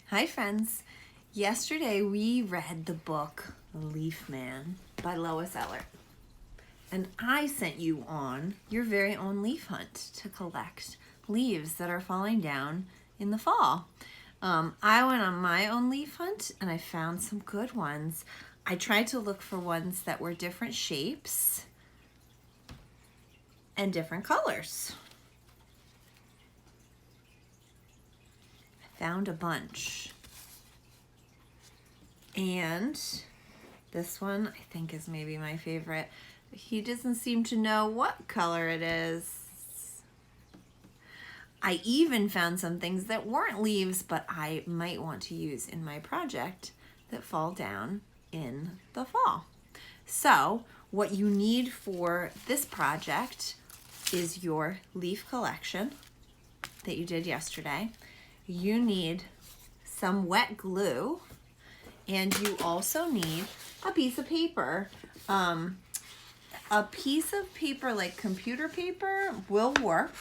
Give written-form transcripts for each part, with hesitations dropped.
Hi friends. Yesterday we read the book Leaf Man by Lois Ehlert. And I sent you on your very own leaf hunt to collect leaves that are falling down in the fall. I went on my own leaf hunt and I found some good ones. I tried to look for ones that were different shapes and different colors. I found a bunch. And this one I think is maybe my favorite. He doesn't seem to know what color it is. I even found some things that weren't leaves, but I might want to use in my project that fall down in the fall. So what you need for this project is your leaf collection that you did yesterday. You need some wet glue, and you also need a piece of paper. A piece of paper like computer paper will work,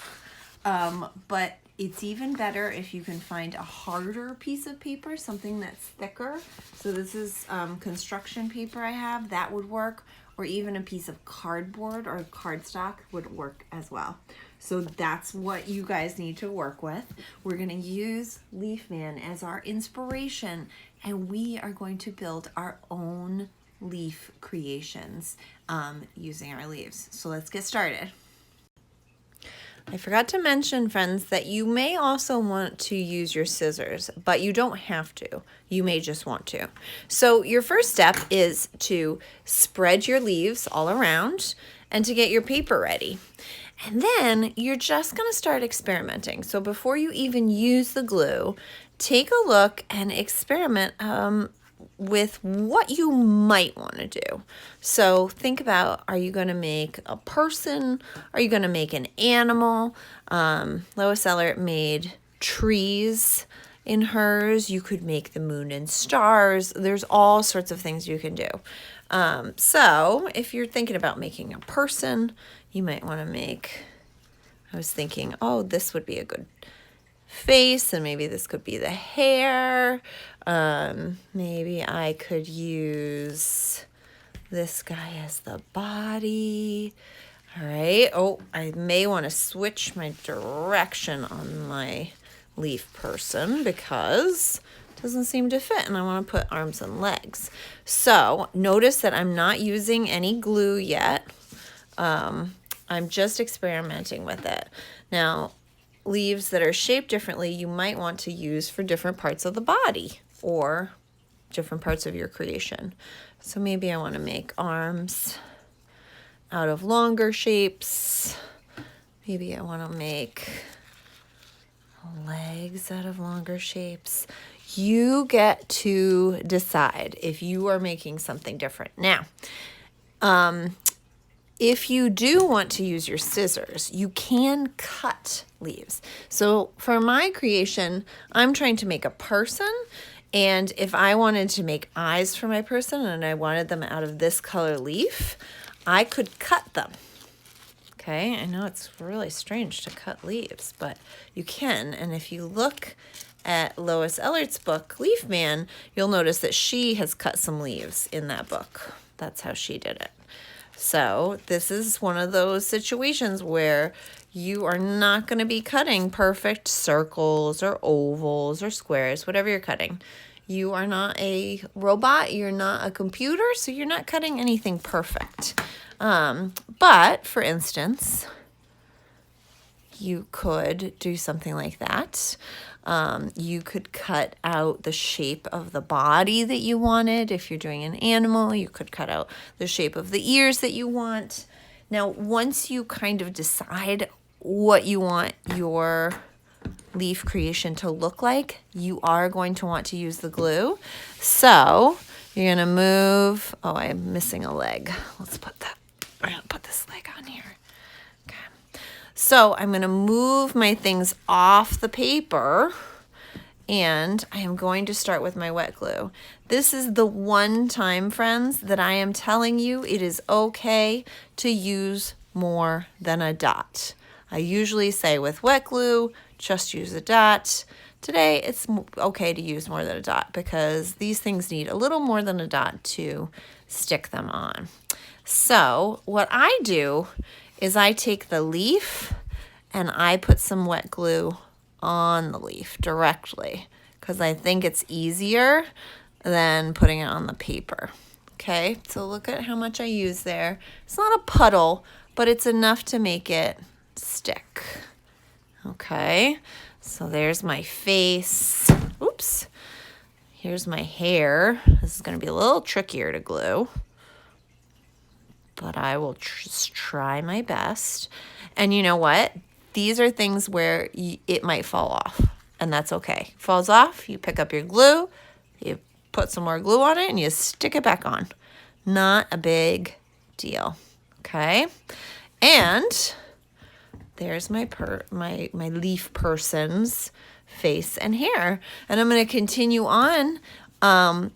but it's even better if you can find a harder piece of paper, something that's thicker. So this is construction paper I have, that would work, or even a piece of cardboard or cardstock would work as well. So that's what you guys need to work with. We're gonna use Leaf Man as our inspiration, and we are going to build our own leaf creations using our leaves. So let's get started. I forgot to mention, friends, that you may also want to use your scissors, but you don't have to. You may just want to. So your first step is to spread your leaves all around and to get your paper ready. And then you're just going to start experimenting. So before you even use the glue, take a look and experiment with what you might want to do. So think about, are you going to make a person? Are you going to make an animal? Lois Ehlert made trees in hers. You could make the moon and stars. There's all sorts of things you can do. So if you're thinking about making a person, you might want to make, I was thinking, oh, this would be a good face, and maybe this could be the hair. Maybe I could use this guy as the body. All right. Oh, I may want to switch my direction on my leaf person because it doesn't seem to fit, and I want to put arms and legs. So notice that I'm not using any glue yet. I'm just experimenting with it. Now, leaves that are shaped differently, you might want to use for different parts of the body or different parts of your creation. So maybe I want to make arms out of longer shapes. Maybe I want to make legs out of longer shapes. You get to decide if you are making something different. Now, if you do want to use your scissors, you can cut leaves. So for my creation, I'm trying to make a person. And if I wanted to make eyes for my person and I wanted them out of this color leaf, I could cut them. Okay, I know it's really strange to cut leaves, but you can. And if you look at Lois Ehlert's book, Leaf Man, you'll notice that she has cut some leaves in that book. That's how she did it. So this is one of those situations where you are not going to be cutting perfect circles or ovals or squares, whatever you're cutting. You are not a robot. You're not a computer, so you're not cutting anything perfect. But for instance, you could do something like that. You could cut out the shape of the body that you wanted. If you're doing an animal, you could cut out the shape of the ears that you want. Now, once you kind of decide what you want your leaf creation to look like, you are going to want to use the glue. So you're going to move, oh, I'm missing a leg. Let's put that, we're going to put this leg on here. So I'm going to move my things off the paper, and I am going to start with my wet glue. This is the one time, friends, that I am telling you it is okay to use more than a dot. I usually say with wet glue, just use a dot. Today it's okay to use more than a dot because these things need a little more than a dot to stick them on. So what I do is I take the leaf and I put some wet glue on the leaf directly because I think it's easier than putting it on the paper. Okay, so look at how much I use there. It's not a puddle, but it's enough to make it stick. Okay, so there's my face. Oops. Here's my hair. This is going to be a little trickier to glue, but I will just try my best. And you know what? These are things where it might fall off, and that's okay. Falls off, you pick up your glue, you put some more glue on it, and you stick it back on. Not a big deal, okay? And there's my leaf person's face and hair. And I'm going to continue on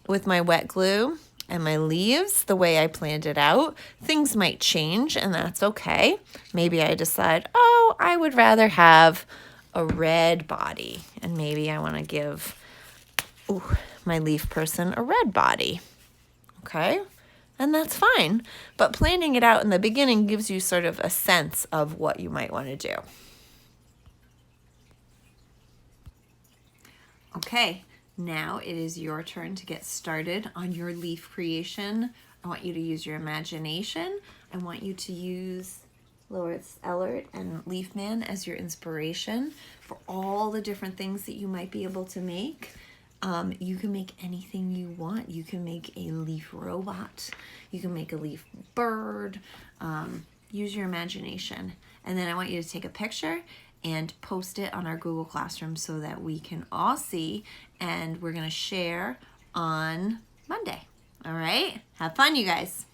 with my wet glue and my leaves the way I planned it out. Things might change, and that's okay. Maybe I decide, oh, I would rather have a red body, and maybe I want to give my leaf person a red body, okay? And that's fine. But planning it out in the beginning gives you sort of a sense of what you might want to do. Okay, now it is your turn to get started on your leaf creation. I want you to use your imagination. I want you to use Lois Ellert and Leaf Man as your inspiration for all the different things that you might be able to make. You can make anything you want. You can make a leaf robot. You can make a leaf bird. Use your imagination. And then I want you to take a picture and post it on our Google Classroom so that we can all see, and we're going to share on Monday. All right? Have fun, you guys.